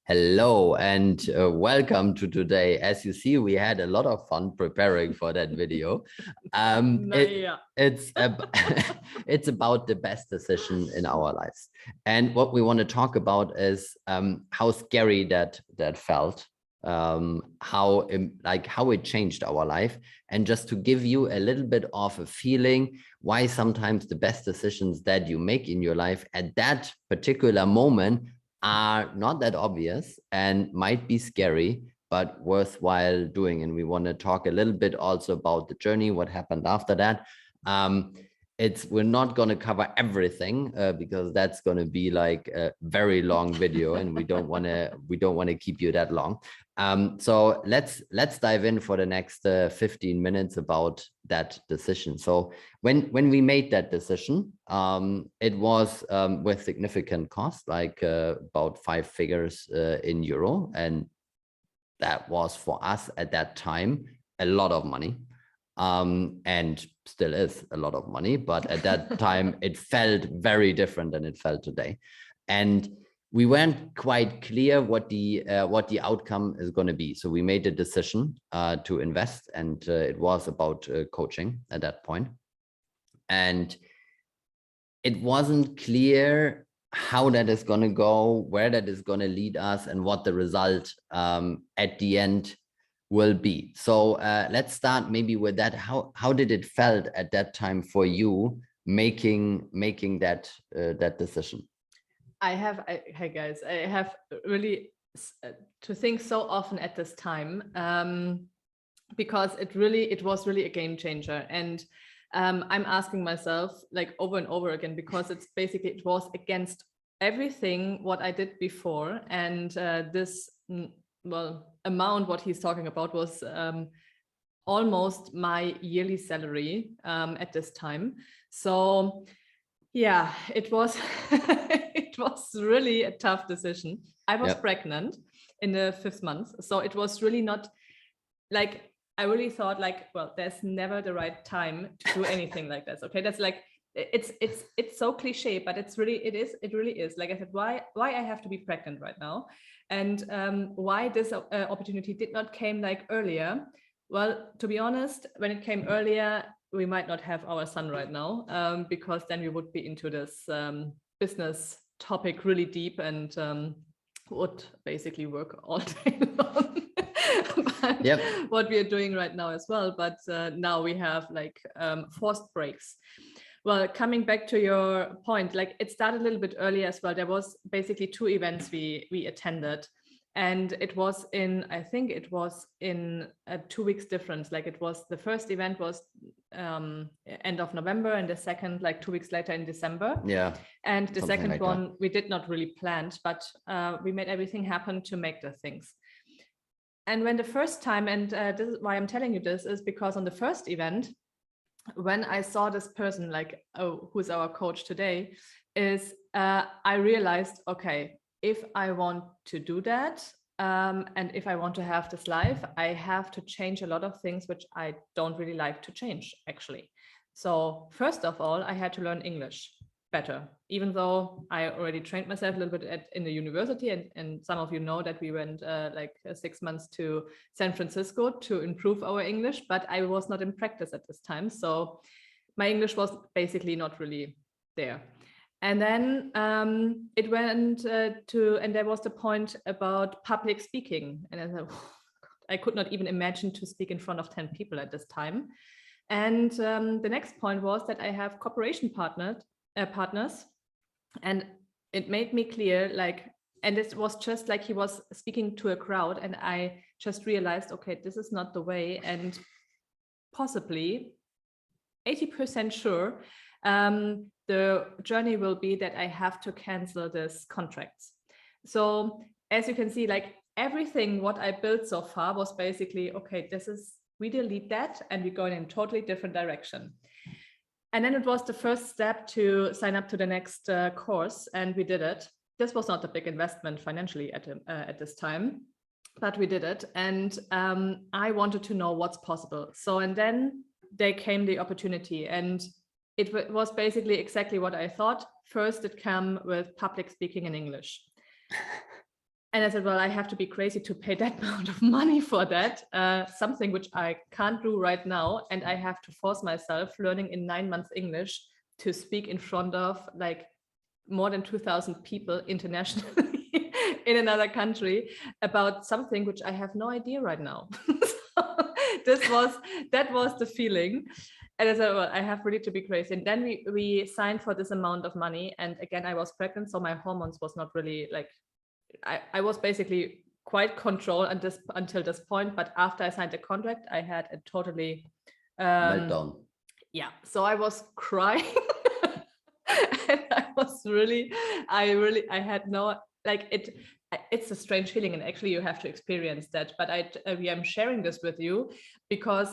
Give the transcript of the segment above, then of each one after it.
Hello and welcome to today. As you see, we had a lot of fun preparing for that video. It's it's about the best decision in our lives, and what we want to talk about is how scary that felt, how it changed our life, and just to give you a little bit of a feeling why sometimes the best decisions that you make in your life at that particular moment are not that obvious and might be scary, but worthwhile doing. And we want to talk a little bit also about the journey, what happened after that. We're not going to cover everything because that's going to be like a very long video, and we don't want to keep you that long. So let's dive in for the next 15 minutes about that decision. So when we made that decision, it was with significant cost, like about 5 figures in euro, and that was for us at that time a lot of money, and still is a lot of money, but at that time it felt very different than it felt today. And we weren't quite clear what the outcome is going to be. So we made a decision to invest, and it was about coaching at that point. And it wasn't clear how that is going to go, where that is going to lead us, and what the result at the end will be. So let's start maybe with that. How did it felt at that time for you making that decision? Hey guys, I have really to think so often at this time, because it was really a game changer. And I'm asking myself like over and over again, because it was against everything what I did before. And this amount what he's talking about was almost my yearly salary at this time. So yeah, it was it was really a tough decision. I was pregnant in the 5th month, so it was really not like, I really thought like, well, there's never the right time to do anything like this. Okay, that's like, it's so cliche, but it really is. Like I said, why I have to be pregnant right now, and why this opportunity did not came like earlier. Well, to be honest, when it came earlier, we might not have our son right now, because then we would be into this business topic really deep, and would basically work all day long. What we are doing right now as well. But now we have like forced breaks. Well, coming back to your point, like it started a little bit earlier as well. There was basically 2 events we attended. And it was I think it was in a 2 weeks difference. Like it was, the first event was end of November, and the second like 2 weeks later in December. Yeah. And the second like one we did not really plan, but we made everything happen to make the things. And when the first time, and this is why I'm telling you this, is because on the first event, when I saw this person, like, oh, who's our coach today, I realized, okay, if I want to do that, and if I want to have this life, I have to change a lot of things which I don't really like to change, actually. So first of all, I had to learn English better, even though I already trained myself a little bit in the university, and some of you know that we went like 6 months to San Francisco to improve our English, but I was not in practice at this time, so my English was basically not really there. And then it went and there was the point about public speaking, and I thought, oh, God, I could not even imagine to speak in front of 10 people at this time. And the next point was that I have cooperation partners, and it made me clear, like, and it was just like he was speaking to a crowd, and I just realized, okay, this is not the way, and possibly 80% sure the journey will be that I have to cancel this contracts. So as you can see, like everything what I built so far was basically, okay, we delete that and we're going in a totally different direction. And then it was the first step to sign up to the next course, and we did it. This was not a big investment financially at this time, but we did it. And I wanted to know what's possible. So, and then there came the opportunity, and it was basically exactly what I thought. First, it came with public speaking in English. And I said, well, I have to be crazy to pay that amount of money for that, something which I can't do right now. And I have to force myself learning in 9 months English to speak in front of like more than 2,000 people internationally in another country about something which I have no idea right now. So that was the feeling. And I said, well, I have really to be crazy. And then we signed for this amount of money. And again, I was pregnant, so my hormones was not really like, I was basically quite controlled until this point. But after I signed the contract, I had a totally meltdown. Yeah, so I was crying. And I had no, like, it's a strange feeling, and actually you have to experience that. But I am sharing this with you because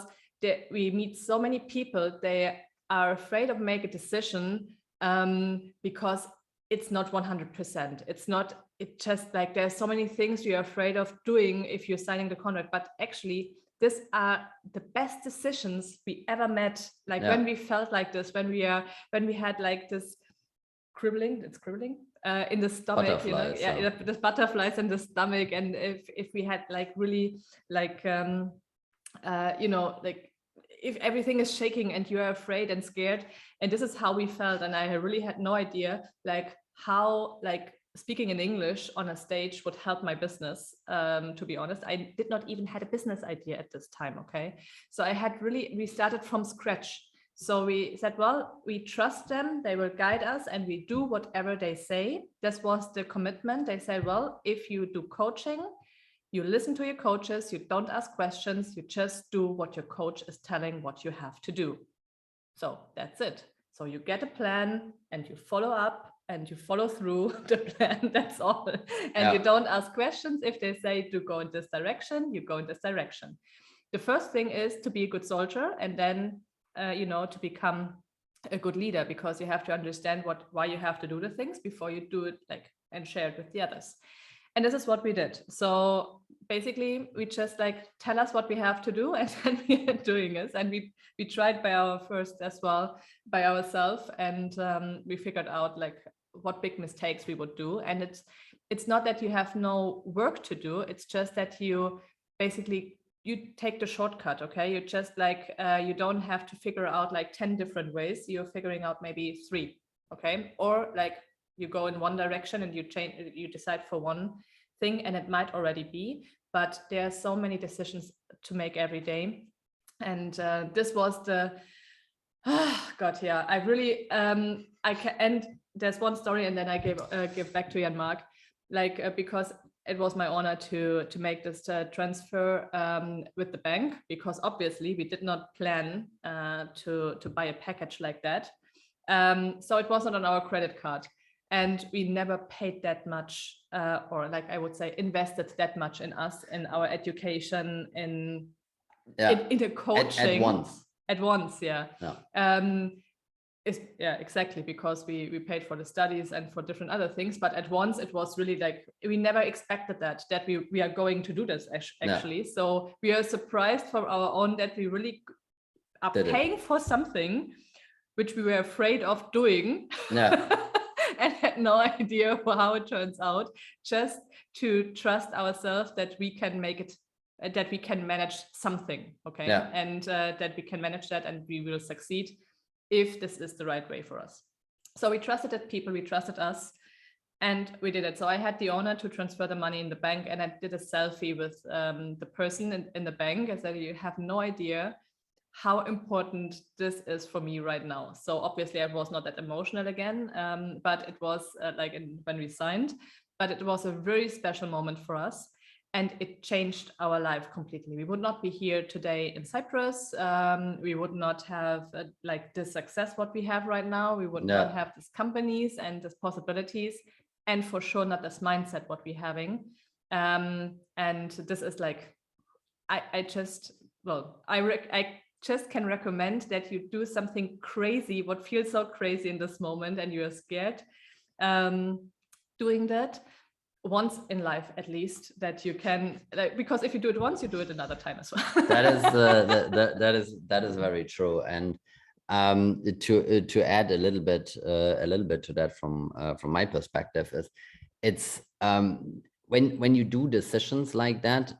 we meet so many people, they are afraid of make a decision because it's not 100%. It's just like there's so many things you're afraid of doing if you're signing the contract, but actually these are the best decisions we ever met. Like when we felt like this, when we had like this crippling in the stomach, the butterflies in the stomach, and if we had like really like like if everything is shaking and you are afraid and scared, and this is how we felt. And I really had no idea like how like speaking in English on a stage would help my business. To be honest, I did not even had a business idea at this time. Okay, so we started from scratch. So we said, well, we trust them, they will guide us, and we do whatever they say. This was the commitment. They said, well, if you do coaching, you listen to your coaches, you don't ask questions, you just do what your coach is telling what you have to do. So that's it. So you get a plan and you follow up and you follow through the plan, that's all. And you don't ask questions. If they say to go in this direction, you go in this direction. The first thing is to be a good soldier, and then to become a good leader, because you have to understand why you have to do the things before you do it and share it with the others. And this is what we did. So basically we just tell us what we have to do, and then we are doing it. And we tried by ourselves, and we figured out what big mistakes we would do. And it's not that you have no work to do, it's just that you take the shortcut. Okay, you just you don't have to figure out 10 different ways. You're figuring out maybe 3. Okay, or you go in one direction and you decide for one thing, and it might already be, but there are so many decisions to make every day. And this was the I really and there's one story, and then I give back to Jan-Marc, because it was my honor to make this transfer with the bank, because obviously we did not plan to buy a package like that. So it wasn't on our credit card, and we never paid that much, or I would say invested that much in us, in our education, in the coaching at once. Exactly, because we paid for the studies and for different other things, but at once it was really we never expected that we are going to do this actually. So we are surprised for our own that we really are paying for something which we were afraid of doing. And had no idea how it turns out, just to trust ourselves that we can make it, that we can manage something. Okay, and that we can manage that, and we will succeed if this is the right way for us. So we trusted that people, we trusted us, and we did it. So I had the honor to transfer the money in the bank, and I did a selfie with the person in the bank. I said, you have no idea how important this is for me right now. So obviously I was not that emotional again, but it was when we signed, but it was a very special moment for us. And it changed our life completely. We would not be here today in Cyprus. We would not have this success what we have right now. We would not have these companies and these possibilities, and for sure not this mindset what we're having. And this is I just can recommend that you do something crazy, what feels so crazy in this moment, and you are scared, doing that once in life at least, that you can, because if you do it once, you do it another time as well. that is very true. And to add a little bit to that from my perspective, is it's when you do decisions like that,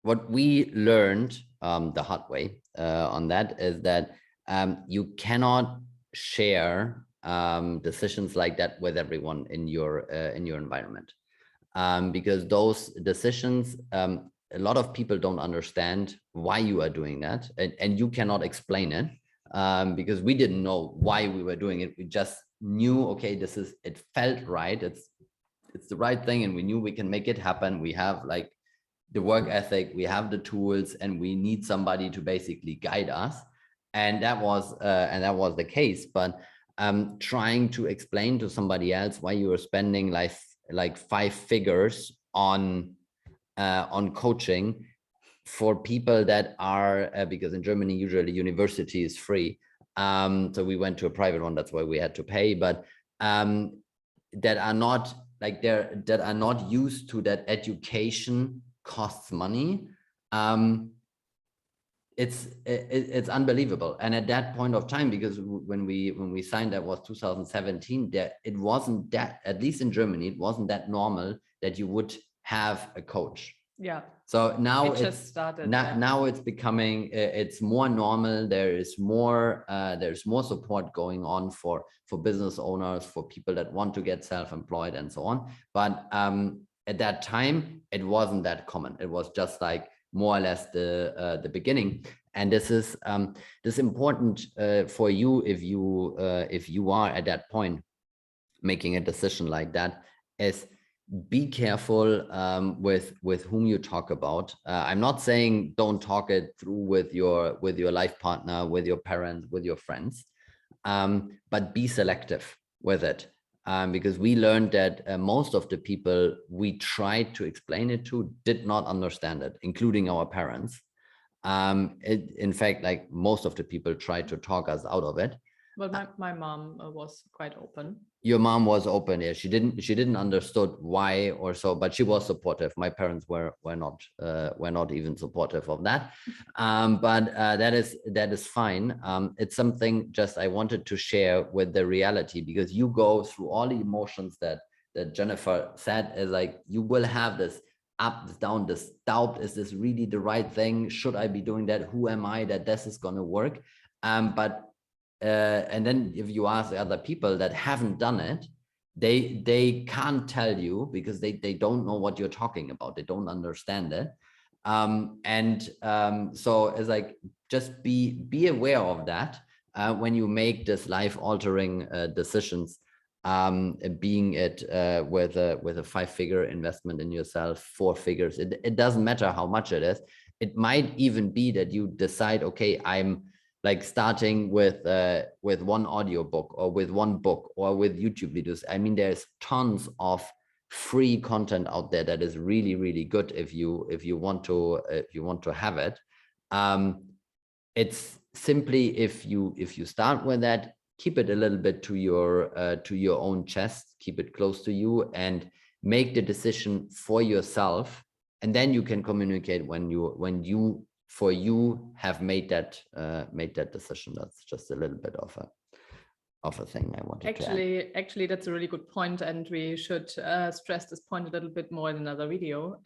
what we learned the hard way on that is that you cannot share decisions like that with everyone in your environment, because those decisions, a lot of people don't understand why you are doing that, and you cannot explain it, because we didn't know why we were doing it. We just knew, okay, it felt right, it's the right thing, and we knew we can make it happen. We have like the work ethic, we have the tools, and we need somebody to basically guide us. And that was the case. But trying to explain to somebody else why you are spending like 5 figures on coaching for people that are because in Germany usually university is free, so we went to a private one, that's why we had to pay, but that are not like that are not used to that education costs money. It's unbelievable. And at that point of time, because when we signed, that was 2017, that it wasn't that, at least in Germany, it wasn't that normal that you would have a coach. Yeah. So now it just started. Now it's becoming, it's more normal. There's more support going on for business owners, for people that want to get self-employed and so on. But at that time, it wasn't that common. It was just like more or less the beginning. And this is important for you if you are at that point making a decision like that, is be careful with whom you talk about. I'm not saying don't talk it through with your life partner, with your parents, with your friends, but be selective with it, because we learned that most of the people we tried to explain it to did not understand it, including our parents. In fact, like most of the people tried to talk us out of it. Well, my mom was quite open. Your mom was open. Yeah, she didn't understood why or so, but she was supportive. My parents were not even supportive of that. But that is fine. It's something just I wanted to share with the reality, because you go through all the emotions that Jennifer said, is like you will have this up, this down, this doubt. Is this really the right thing? Should I be doing that? Who am I that this is going to work? And then if you ask the other people that haven't done it, they can't tell you, because they don't know what you're talking about. They don't understand it. So it's like, just be aware of that when you make this life-altering decisions, being it with a 5-figure investment in yourself, 4 figures. It doesn't matter how much it is. It might even be that you decide, okay, I'm like starting with one audiobook, or with one book, or with YouTube videos. I mean, there's tons of free content out there that is really, really good if you want to have it. It's simply, if you start with that, keep it a little bit to your own chest, keep it close to you, and make the decision for yourself. And then you can communicate when you have made that decision. That's just a little bit of a thing I wanted to add. Actually, that's a really good point, and we should stress this point a little bit more in another video,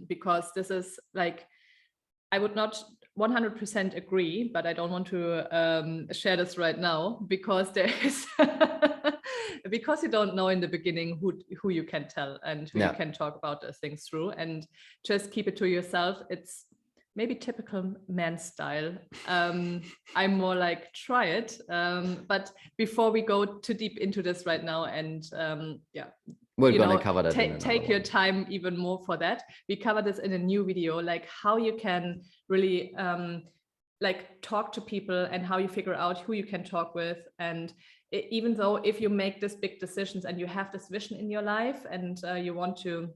because this is like, I would not 100% agree, but I don't want to share this right now, because there is because you don't know in the beginning who you can tell and who you can talk about the things through, and just keep it to yourself. It's maybe typical man style. I'm more like, try it. But before we go too deep into this right now, and we're going to cover that. Take your time even more for that. We cover this in a new video, like how you can really like talk to people, and how you figure out who you can talk with. And even though if you make these big decisions and you have this vision in your life, and you want to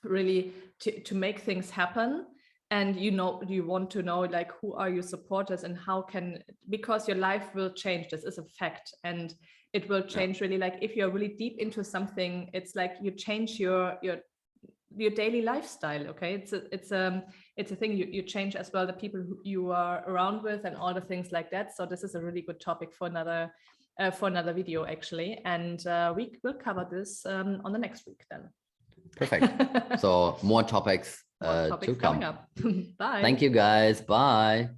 really to make things happen, and you want to know like who are your supporters, and how can, because your life will change. This is a fact, and it will change really. Like if you're really deep into something, it's like you change your daily lifestyle. Okay, it's a thing you change as well, the people who you are around with, and all the things like that. So this is a really good topic for another video actually, and we will cover this on the next week then. Perfect. So more topics, More topics to come. coming up. Bye. Thank you guys. Bye.